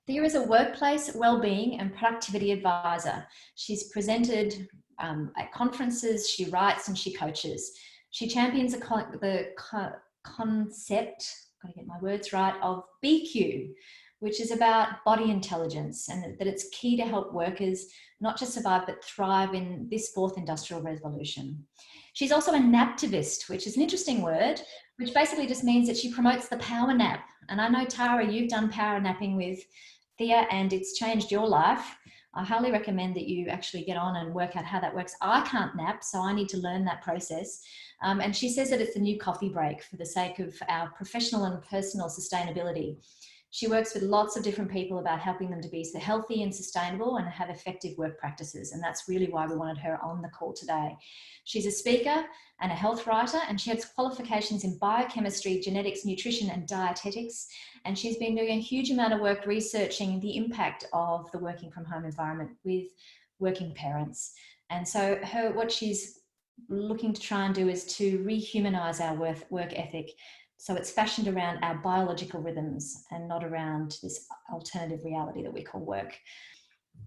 Thea is a workplace wellbeing and productivity advisor. She's presented at conferences, she writes and she coaches. She champions the concept, gotta get my words right, of BQ, which is about body intelligence, and that it's key to help workers not just survive but thrive in this fourth industrial revolution. She's also a naptivist, which is an interesting word, which basically just means that she promotes the power nap. And I know, Tara, you've done power napping with Thea and it's changed your life. I highly recommend that you actually get on and work out how that works. I can't nap, so I need to learn that process. And she says that it's the new coffee break for the sake of our professional and personal sustainability. She works with lots of different people about helping them to be healthy and sustainable and have effective work practices. And that's really why we wanted her on the call today. She's a speaker and a health writer, and she has qualifications in biochemistry, genetics, nutrition, and dietetics. And she's been doing a huge amount of work researching the impact of the working from home environment with working parents. And so what she's looking to try and do is to rehumanize our work ethic. So it's fashioned around our biological rhythms and not around this alternative reality that we call work.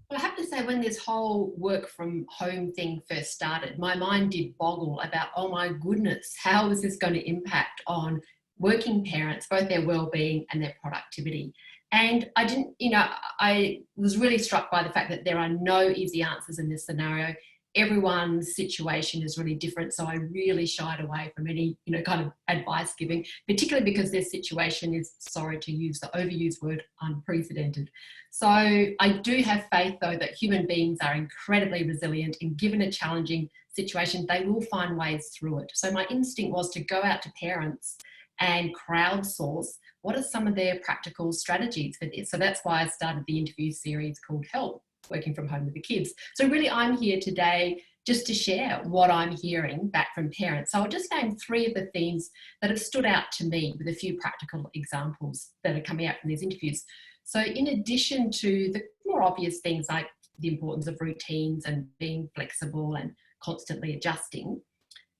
Well, I have to say, when this whole work from home thing first started, my mind did boggle about, oh my goodness, how is this going to impact on working parents, both their well-being and their productivity? And I was really struck by the fact that there are no easy answers in this scenario. Everyone's situation is really different. So I really shied away from any, kind of advice giving, particularly because their situation is, sorry to use the overused word, unprecedented. So I do have faith, though, that human beings are incredibly resilient, and given a challenging situation, they will find ways through it. So my instinct was to go out to parents and crowdsource what are some of their practical strategies for this. So that's why I started the interview series called Help, Working from Home with the Kids. So really, I'm here today just to share what I'm hearing back from parents. So I'll just name 3 of the themes that have stood out to me with a few practical examples that are coming out from these interviews. So in addition to the more obvious things like the importance of routines and being flexible and constantly adjusting,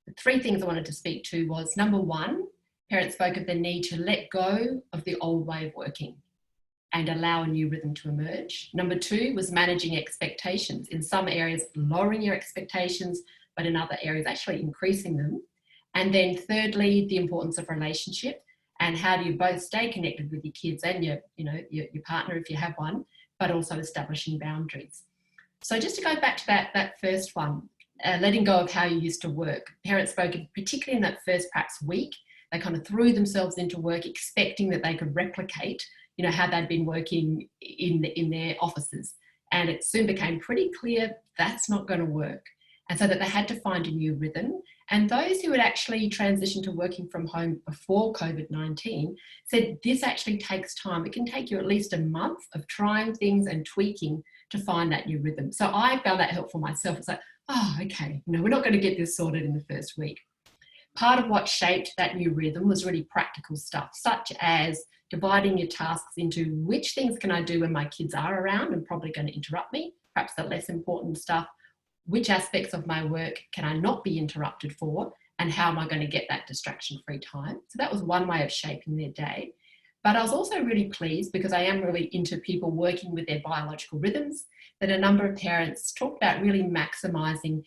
the 3 things I wanted to speak to was, number 1, parents spoke of the need to let go of the old way of working and allow a new rhythm to emerge. Number 2 was managing expectations. In some areas, lowering your expectations, but in other areas, actually increasing them. And then thirdly, the importance of relationship and how do you both stay connected with your kids and your partner if you have one, but also establishing boundaries. So just to go back to that first one, letting go of how you used to work. Parents spoke, particularly in that first perhaps week, they kind of threw themselves into work expecting that they could replicate how they'd been working in their offices. And it soon became pretty clear that's not going to work. And so that they had to find a new rhythm. And those who had actually transitioned to working from home before COVID-19 said this actually takes time. It can take you at least a month of trying things and tweaking to find that new rhythm. So I found that helpful myself. It's like, oh, okay, we're not going to get this sorted in the first week. Part of what shaped that new rhythm was really practical stuff, such as dividing your tasks into which things can I do when my kids are around and probably going to interrupt me, perhaps the less important stuff, which aspects of my work can I not be interrupted for, and how am I going to get that distraction-free time? So that was one way of shaping their day. But I was also really pleased, because I am really into people working with their biological rhythms, that a number of parents talked about really maximising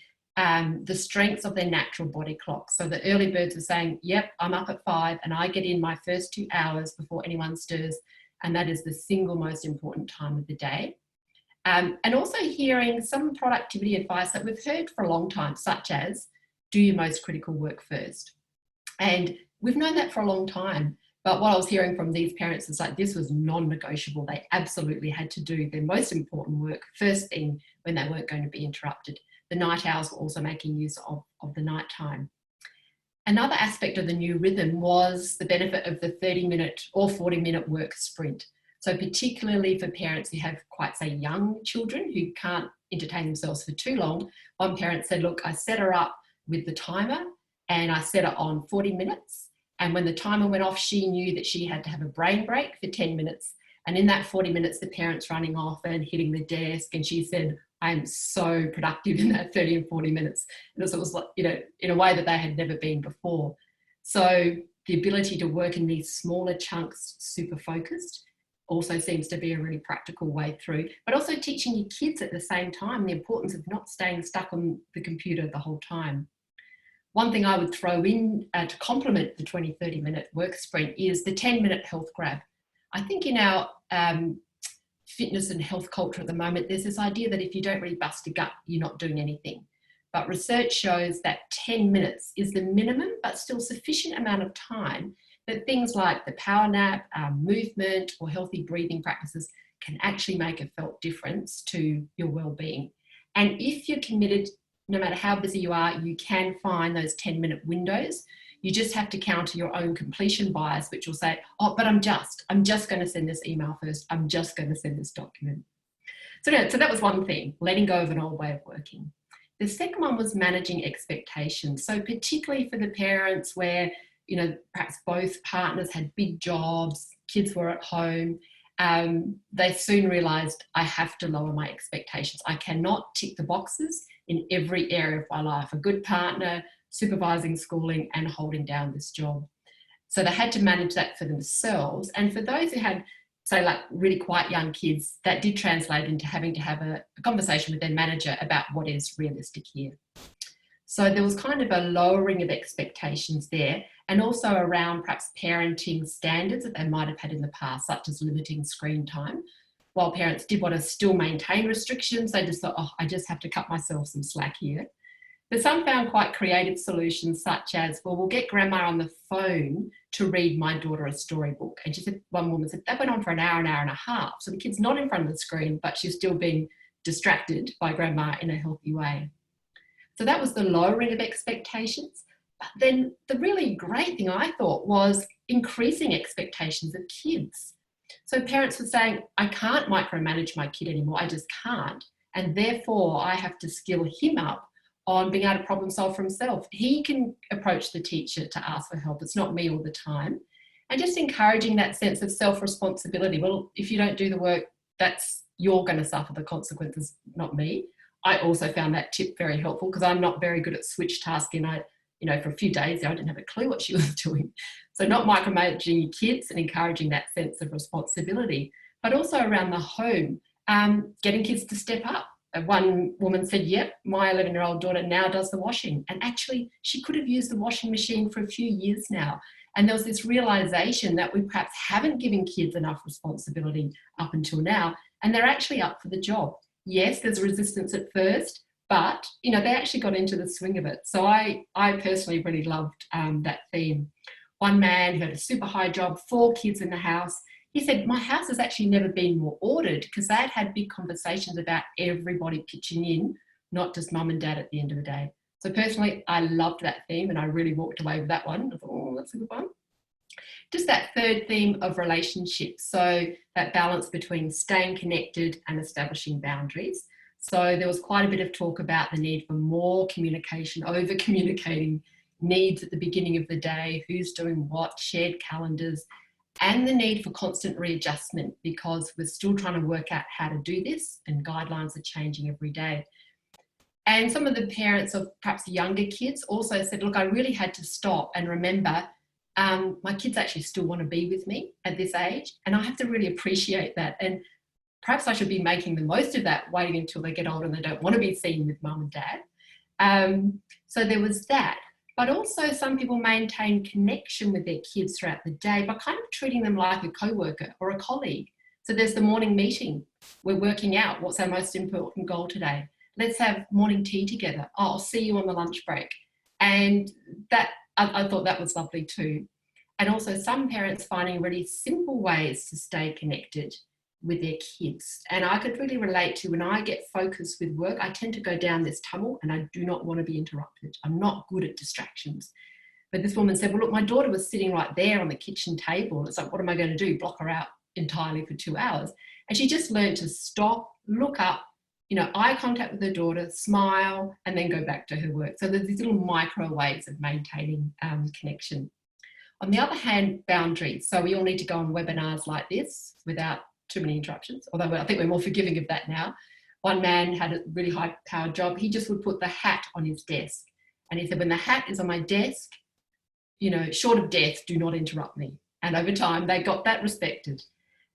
the strengths of their natural body clock. So the early birds were saying, yep, I'm up at 5 and I get in my first 2 hours before anyone stirs. And that is the single most important time of the day. And also hearing some productivity advice that we've heard for a long time, such as do your most critical work first. And we've known that for a long time. But what I was hearing from these parents is like, this was non-negotiable. They absolutely had to do their most important work first thing when they weren't going to be interrupted. The night owls were also making use of the night time. Another aspect of the new rhythm was the benefit of the 30-minute or 40-minute work sprint. So particularly for parents who have quite, say, young children who can't entertain themselves for too long, one parent said, look, I set her up with the timer and I set her on 40 minutes. And when the timer went off, she knew that she had to have a brain break for 10 minutes. And in that 40 minutes, the parent's running off and hitting the desk. And she said, I'm so productive in that 30 and 40 minutes. And it was like, in a way that they had never been before. So the ability to work in these smaller chunks, super focused, also seems to be a really practical way through, but also teaching your kids at the same time the importance of not staying stuck on the computer the whole time. One thing I would throw in to complement the 20-30 minute work sprint is the 10-minute health grab. I think in our fitness and health culture at the moment, there's this idea that if you don't really bust a gut, you're not doing anything. But research shows that 10 minutes is the minimum, but still sufficient amount of time that things like the power nap, movement, or healthy breathing practices can actually make a felt difference to your well-being. And if you're committed, no matter how busy you are, you can find those 10-minute windows. You just have to counter your own completion bias, which will say, oh, but I'm just going to send this email first. I'm just going to send this document. So that was one thing, letting go of an old way of working. The second one was managing expectations. So particularly for the parents where, perhaps both partners had big jobs, kids were at home, they soon realised, I have to lower my expectations. I cannot tick the boxes in every area of my life. A good partner, supervising schooling, and holding down this job. So they had to manage that for themselves. And for those who had, say, like really quite young kids, that did translate into having to have a conversation with their manager about what is realistic here. So there was kind of a lowering of expectations there, and also around perhaps parenting standards that they might have had in the past, such as limiting screen time. While parents did want to still maintain restrictions, they just thought, oh, I just have to cut myself some slack here. But some found quite creative solutions, such as, well, we'll get grandma on the phone to read my daughter a storybook. And she said, one woman said, that went on for an hour and a half. So the kid's not in front of the screen, but she's still being distracted by grandma in a healthy way. So that was the lowering of expectations. But then the really great thing I thought was increasing expectations of kids. So parents were saying, I can't micromanage my kid anymore. I just can't. And therefore I have to skill him up on being able to problem solve for himself. He can approach the teacher to ask for help. It's not me all the time. And just encouraging that sense of self-responsibility. Well, if you don't do the work, you're going to suffer the consequences, not me. I also found that tip very helpful because I'm not very good at switch tasking. For a few days there, I didn't have a clue what she was doing. So not micromanaging your kids and encouraging that sense of responsibility, but also around the home, getting kids to step up. One woman said, yep, my 11-year-old daughter now does the washing. And actually, she could have used the washing machine for a few years now. And there was this realisation that we perhaps haven't given kids enough responsibility up until now, and they're actually up for the job. Yes, there's resistance at first, but, they actually got into the swing of it. So I personally really loved that theme. One man who had a super high job, 4 kids in the house. He said, my house has actually never been more ordered because they had big conversations about everybody pitching in, not just mum and dad at the end of the day. So personally, I loved that theme and I really walked away with that one. I thought, oh, that's a good one. Just that third theme of relationships. So that balance between staying connected and establishing boundaries. So there was quite a bit of talk about the need for more communication, over communicating needs at the beginning of the day, who's doing what, shared calendars, and the need for constant readjustment because we're still trying to work out how to do this and guidelines are changing every day. And some of the parents of perhaps younger kids also said, look, I really had to stop and remember my kids actually still want to be with me at this age, and I have to really appreciate that. And perhaps I should be making the most of that, waiting until they get older and they don't want to be seen with mum and dad. So there was that. But also some people maintain connection with their kids throughout the day by kind of treating them like a co-worker or a colleague. So there's the morning meeting. We're working out what's our most important goal today. Let's have morning tea together. Oh, I'll see you on the lunch break. And that I thought that was lovely too. And also some parents finding really simple ways to stay connected with their kids. And I could really relate to when I get focused with work, I tend to go down this tunnel and I do not want to be interrupted. I'm not good at distractions. But this woman said, well, look, my daughter was sitting right there on the kitchen table. It's like, what am I going to do? Block her out entirely for 2 hours. And she just learned to stop, look up, eye contact with her daughter, smile, and then go back to her work. So there's these little micro ways of maintaining connection. On the other hand, boundaries. So we all need to go on webinars like this without too many interruptions, although I think we're more forgiving of that now. One man had a really high-powered job. He just would put the hat on his desk. And he said, when the hat is on my desk, short of death, do not interrupt me. And over time, they got that respected.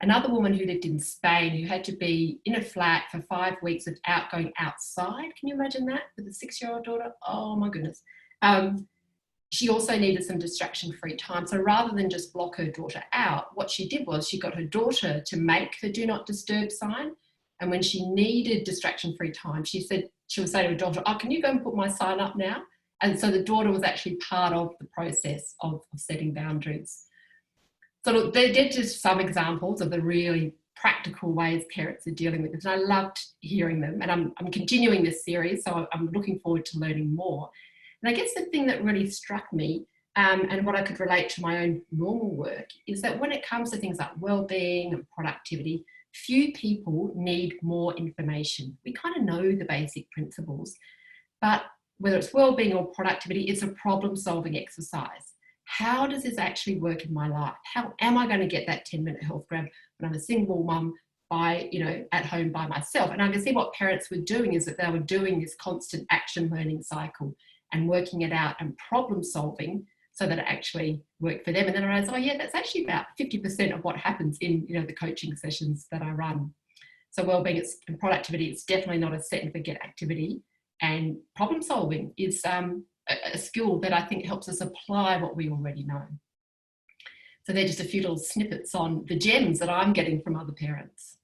Another woman who lived in Spain who had to be in a flat for 5 weeks without going outside. Can you imagine that with a 6-year-old daughter? Oh my goodness. She also needed some distraction-free time. So rather than just block her daughter out, what she did was she got her daughter to make the do not disturb sign. And when she needed distraction-free time, she would say to her daughter, oh, can you go and put my sign up now? And so the daughter was actually part of the process of setting boundaries. So they're just some examples of the really practical ways parents are dealing with it. And I loved hearing them. And I'm continuing this series, so I'm looking forward to learning more. And I guess the thing that really struck me, and what I could relate to my own normal work, is that when it comes to things like wellbeing and productivity, few people need more information. We kind of know the basic principles, but whether it's wellbeing or productivity, it's a problem-solving exercise. How does this actually work in my life? How am I going to get that 10-minute health grab when I'm a single mum at home by myself? And I can see what parents were doing is that they were doing this constant action learning cycle and working it out and problem solving so that it actually worked for them. And then I realized, oh yeah, that's actually about 50% of what happens in the coaching sessions that I run. So wellbeing and productivity, it's definitely not a set and forget activity. And problem solving is a skill that I think helps us apply what we already know. So they're just a few little snippets on the gems that I'm getting from other parents.